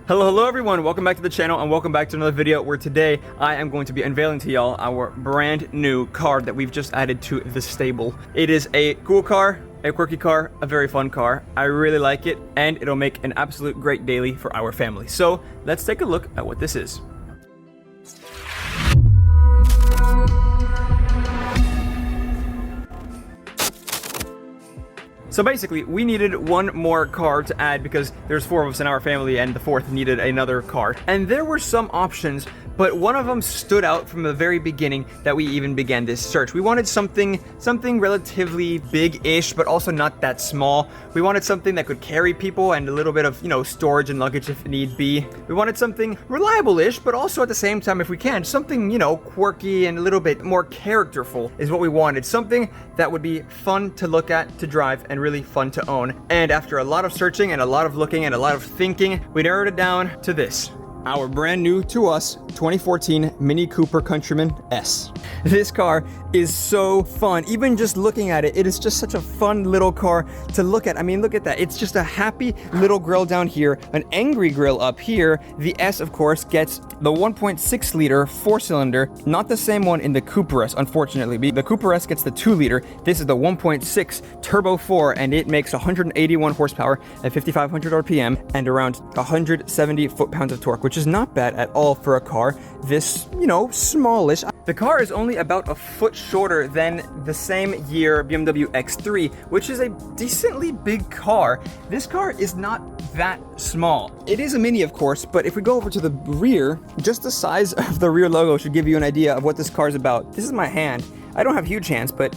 Hello everyone, welcome back to the channel and welcome back to another video where today I am going to be unveiling to y'all our brand new car that we've just added to the stable. It is a cool car, a quirky car, a very fun car. I really like it and it'll make an absolute great daily for our family. So let's take a look at what this is. So basically, we needed one more car to add because there's 4 of us in our family and the 4th needed another car. And there were some options, but one of them stood out from the very beginning that we even began this search. We wanted something relatively big-ish, but also not that small. We wanted something that could carry people and a little bit of, storage and luggage if need be. We wanted something reliable-ish, but also at the same time, if we can, something, quirky and a little bit more characterful is what we wanted. Something that would be fun to look at, to drive, and really fun to own. And after a lot of searching and a lot of looking and a lot of thinking, we narrowed it down to this. Our brand new to us 2014 Mini Cooper Countryman S. This car is so fun. Even just looking at it, it is just such a fun little car to look at. I mean, look at that. It's just a happy little grill down here, an angry grill up here. The S, of course, gets the 1.6 liter 4-cylinder, not the same one in the Cooper S, unfortunately. The Cooper S gets the 2 liter. This is the 1.6 Turbo 4, and it makes 181 horsepower at 5,500 RPM and around 170 foot-pounds of torque, which is not bad at all for a car this, smallish. The car is only about a foot shorter than the same year BMW X3, which is a decently big car. This car is not that small. It is a Mini, of course, but if we go over to the rear, just the size of the rear logo should give you an idea of what this car is about. This is my hand. I don't have huge hands, but,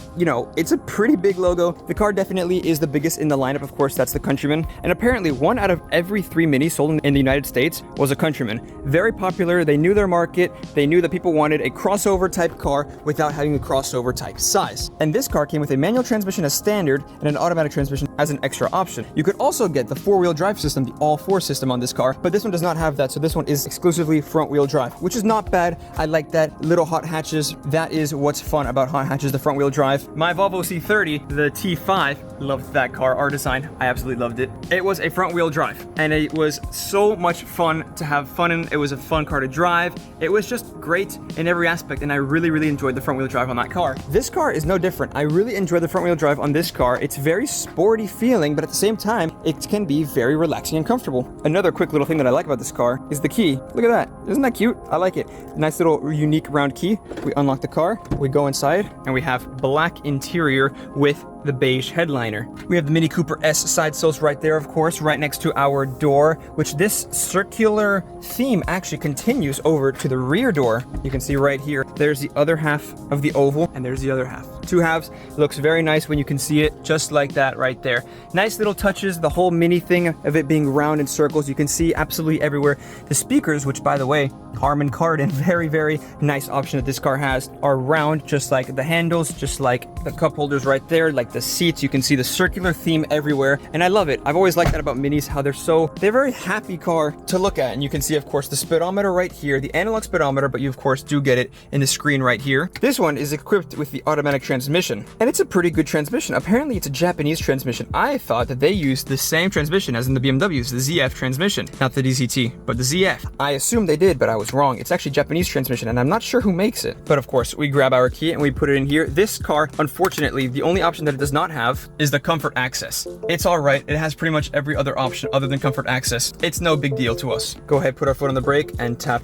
it's a pretty big logo. The car definitely is the biggest in the lineup. Of course, that's the Countryman. And apparently, 1 out of every 3 Minis sold in the United States was a Countryman. Very popular. They knew their market. They knew that people wanted a crossover type car without having a crossover type size. And this car came with a manual transmission as standard and an automatic transmission as an extra option. You could also get the 4-wheel drive system, the all-4 system on this car, but this one does not have that. So this one is exclusively front-wheel drive, which is not bad. I like that. Little hot hatches. That is what's fun about hot hatches, the front wheel drive. My Volvo C30, the T5, loved that car, our design. I absolutely loved it. It was a front wheel drive and it was so much fun to have fun in. It was a fun car to drive. It was just great in every aspect and I really enjoyed the front wheel drive on that car. This car is no different. I really enjoy the front wheel drive on this car. It's very sporty feeling, but at the same time, it can be very relaxing and comfortable. Another quick little thing that I like about this car is the key. Look at that. Isn't that cute? I like it. Nice little unique round key. We unlock the car, we go inside, and we have black interior with the beige headliner. We have the Mini Cooper S side sills right there, of course, right next to our door, which this circular theme actually continues over to the rear door. You can see right here, there's the other half of the oval, and there's the other half. 2 halves. It looks very nice when you can see it, just like that right there. Nice little touches, the whole Mini thing of it being round in circles, you can see absolutely everywhere. The speakers, which by the way, Harman Kardon, very nice option that this car has, are round, just like the handles, just like the cup holders right there, like the seats. You can see the circular theme everywhere, and I love it. I've always liked that about Minis, how they're a very happy car to look at. And you can see, of course, the speedometer right here, the analog speedometer, but you of course do get it in the screen right here. This one is equipped with the automatic transmission, and it's a pretty good transmission. Apparently it's a Japanese transmission. I thought that they used the same transmission as in the BMWs, the ZF transmission, not the DCT, but the ZF. I assumed they did, but I was wrong. It's actually Japanese transmission, and I'm not sure who makes it. But of course, we grab our key and we put it in here. This car, unfortunately, the only option that it does not have is the comfort access. It's all right. It has pretty much every other option other than comfort access. It's no big deal to us. Go ahead, put our foot on the brake and tap.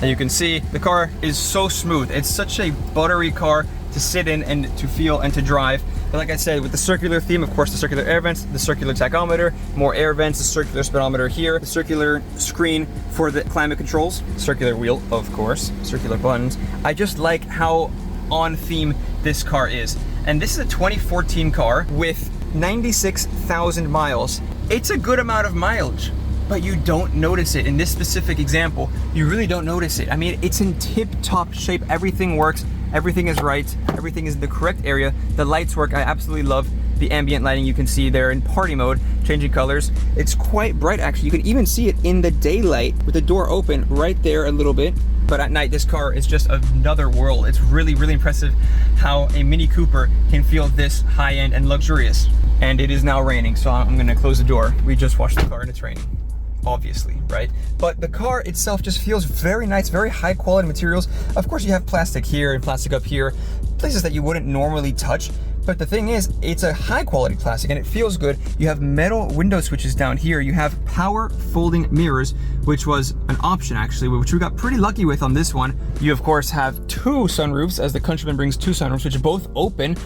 And you can see the car is so smooth. It's such a buttery car to sit in and to feel and to drive. But like I said, with the circular theme, of course, the circular air vents, the circular tachometer, more air vents, the circular speedometer here, the circular screen for the climate controls, circular wheel, of course, circular buttons. I just like how on theme this car is. And this is a 2014 car with 96,000 miles. It's a good amount of mileage, but you don't notice it. In this specific example, you really don't notice it. I mean, it's in tip-top shape. Everything works. Everything is right. Everything is in the correct area. The lights work. I absolutely love the ambient lighting you can see there in party mode, changing colors. It's quite bright actually. You can even see it in the daylight with the door open right there a little bit. But at night, this car is just another world. It's really, really impressive how a Mini Cooper can feel this high-end and luxurious. And it is now raining, so I'm gonna close the door. We just washed the car and it's raining, obviously, right? But the car itself just feels very nice, very high quality materials. Of course, you have plastic here and plastic up here, places that you wouldn't normally touch. But the thing is, it's a high quality plastic and it feels good. You have metal window switches down here. You have power folding mirrors, which was an option actually, which we got pretty lucky with on this one. You of course have 2 sunroofs, as the Countryman brings 2 sunroofs, which both open.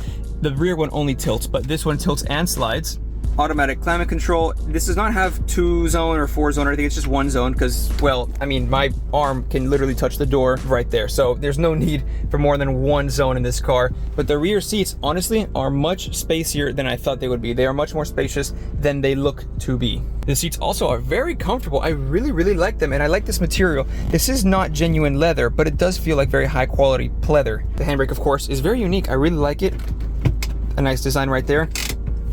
The rear one only tilts, but this one tilts and slides. Automatic climate control. This does not have 2-zone or 4-zone or anything. It's just 1 zone because, well, I mean, my arm can literally touch the door right there. So there's no need for more than 1 zone in this car. But the rear seats, honestly, are much spacier than I thought they would be. They are much more spacious than they look to be. The seats also are very comfortable. I really, really like them, and I like this material. This is not genuine leather, but it does feel like very high quality pleather. The handbrake, of course, is very unique. I really like it. A nice design right there.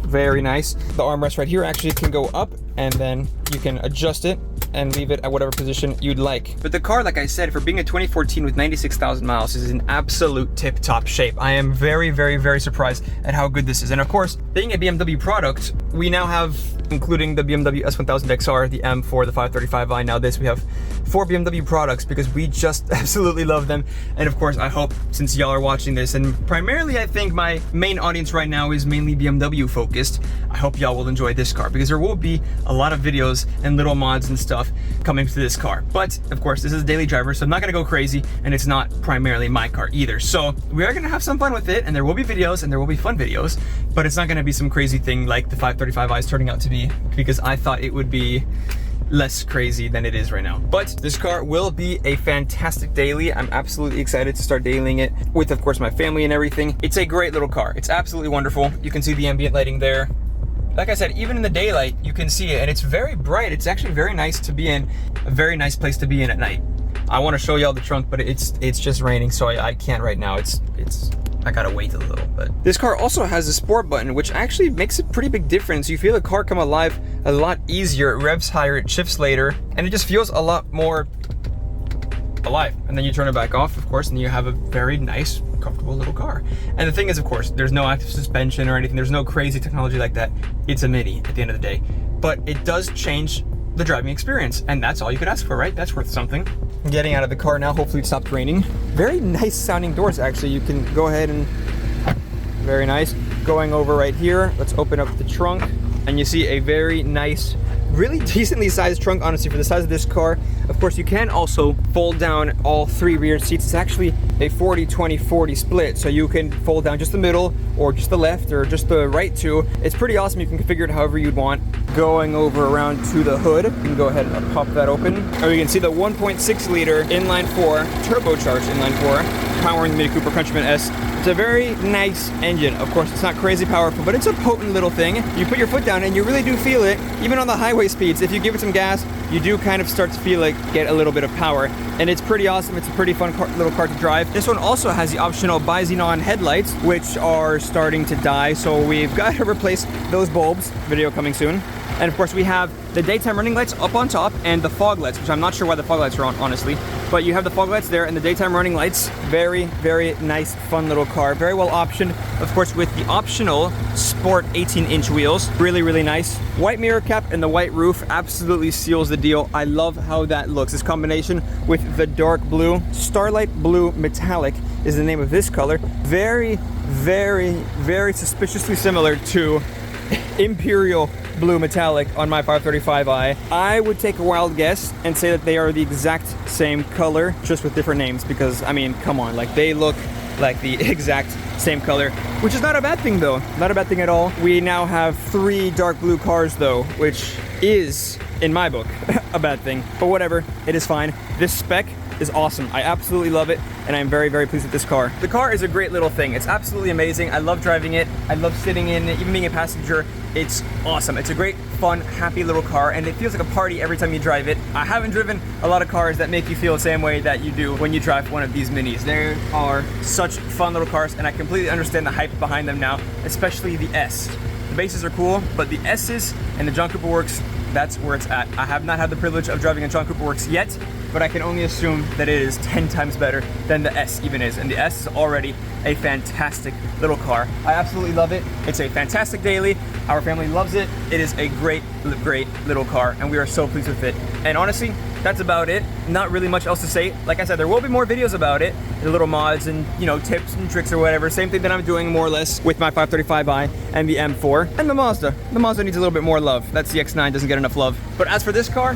Very nice. The armrest right here actually can go up, and then you can adjust it and leave it at whatever position you'd like. But the car, like I said, for being a 2014 with 96,000 miles, is in absolute tip-top shape. I am very, very, very surprised at how good this is. And of course, being a BMW product, we now have, including the BMW S1000 XR, the M4, the 535i, now this, we have 4 BMW products because we just absolutely love them. And of course, I hope, since y'all are watching this, and primarily I think my main audience right now is mainly BMW focused, I hope y'all will enjoy this car because there will be a lot of videos and little mods and stuff coming to this car. But of course, this is a daily driver, so I'm not gonna go crazy, and it's not primarily my car either. So we are gonna have some fun with it, and there will be videos and there will be fun videos, but it's not gonna be some crazy thing like the 535i is turning out to be, because I thought it would be less crazy than it is right now. But this car will be a fantastic daily. I'm absolutely excited to start dailying it with, of course, my family and everything. It's a great little car. It's absolutely wonderful. You can see the ambient lighting there. Like I said, even in the daylight, you can see it, and it's very bright. It's actually very nice to be in, a very nice place to be in at night. I want to show y'all the trunk, but it's just raining, so I can't right now. I gotta wait a little. But this car also has a sport button, which actually makes a pretty big difference. You feel the car come alive a lot easier. It revs higher, it shifts later, and it just feels a lot more alive. And then you turn it back off, of course, and you have a very nice, comfortable little car. And the thing is, of course, there's no active suspension or anything. There's no crazy technology like that. It's a Mini at the end of the day, but it does change the driving experience, and that's all you could ask for, right? That's worth something. I'm getting out of the car now. Hopefully it stopped raining. Very nice sounding doors, actually. You can go ahead and, very nice. Going over right here, let's open up the trunk, and you see a very nice, really decently sized trunk, honestly, for the size of this car. Of course, you can also fold down all 3 rear seats. It's actually a 40-20-40 split, so you can fold down just the middle, or just the left, or just the right too. It's pretty awesome. You can configure it however you'd want. Going over around to the hood, you can go ahead and pop that open. And we can see the 1.6 liter inline 4, turbocharged inline 4, powering the Mini Cooper Countryman S. It's a very nice engine. Of course, it's not crazy powerful, but it's a potent little thing. You put your foot down and you really do feel it, even on the highway speeds. If you give it some gas, you do kind of start to feel like get a little bit of power, and it's pretty awesome. It's a pretty fun little car to drive. This one also has the optional bi-xenon headlights, which are starting to die, so we've got to replace those bulbs. Video coming soon. And of course, we have the daytime running lights up on top and the fog lights, which I'm not sure why the fog lights are on, honestly. But you have the fog lights there and the daytime running lights. Very, very nice, fun little car. Very well optioned, of course, with the optional sport 18-inch wheels. Really, really nice. White mirror cap and the white roof absolutely seals the deal. I love how that looks. This combination with the dark blue, Starlight Blue Metallic is the name of this color. Very, very, very suspiciously similar to Imperial Blue Metallic on my 535i. I would take a wild guess and say that they are the exact same color, just with different names, because, I mean, come on, like, they look like the exact same color, which is not a bad thing, though. Not a bad thing at all. We now have 3 dark blue cars, though, which is, in my book, a bad thing. But whatever, it is fine. This spec is awesome. I absolutely love it, and I'm very, very pleased with this car. The car is a great little thing. It's absolutely amazing. I love driving it. I love sitting in it, even being a passenger. It's awesome. It's a great, fun, happy little car, and it feels like a party every time you drive it. I haven't driven a lot of cars that make you feel the same way that you do when you drive one of these minis. They are such fun little cars, and I completely understand the hype behind them now, especially the S. The bases are cool, but the S's and the John Cooper Works, that's where it's at. I have not had the privilege of driving a John Cooper Works yet, but I can only assume that it is 10 times better than the S even is. And the S is already a fantastic little car. I absolutely love it. It's a fantastic daily. Our family loves it. It is a great, great little car, and we are so pleased with it. And honestly, that's about it. Not really much else to say. Like I said, there will be more videos about it, the little mods and, you know, tips and tricks or whatever. Same thing that I'm doing more or less with my 535i and the M4 and the Mazda. The Mazda needs a little bit more love. That CX-9 doesn't get enough love. But as for this car,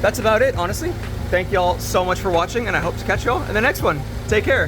that's about it, honestly. Thank y'all so much for watching, and I hope to catch y'all in the next one. Take care.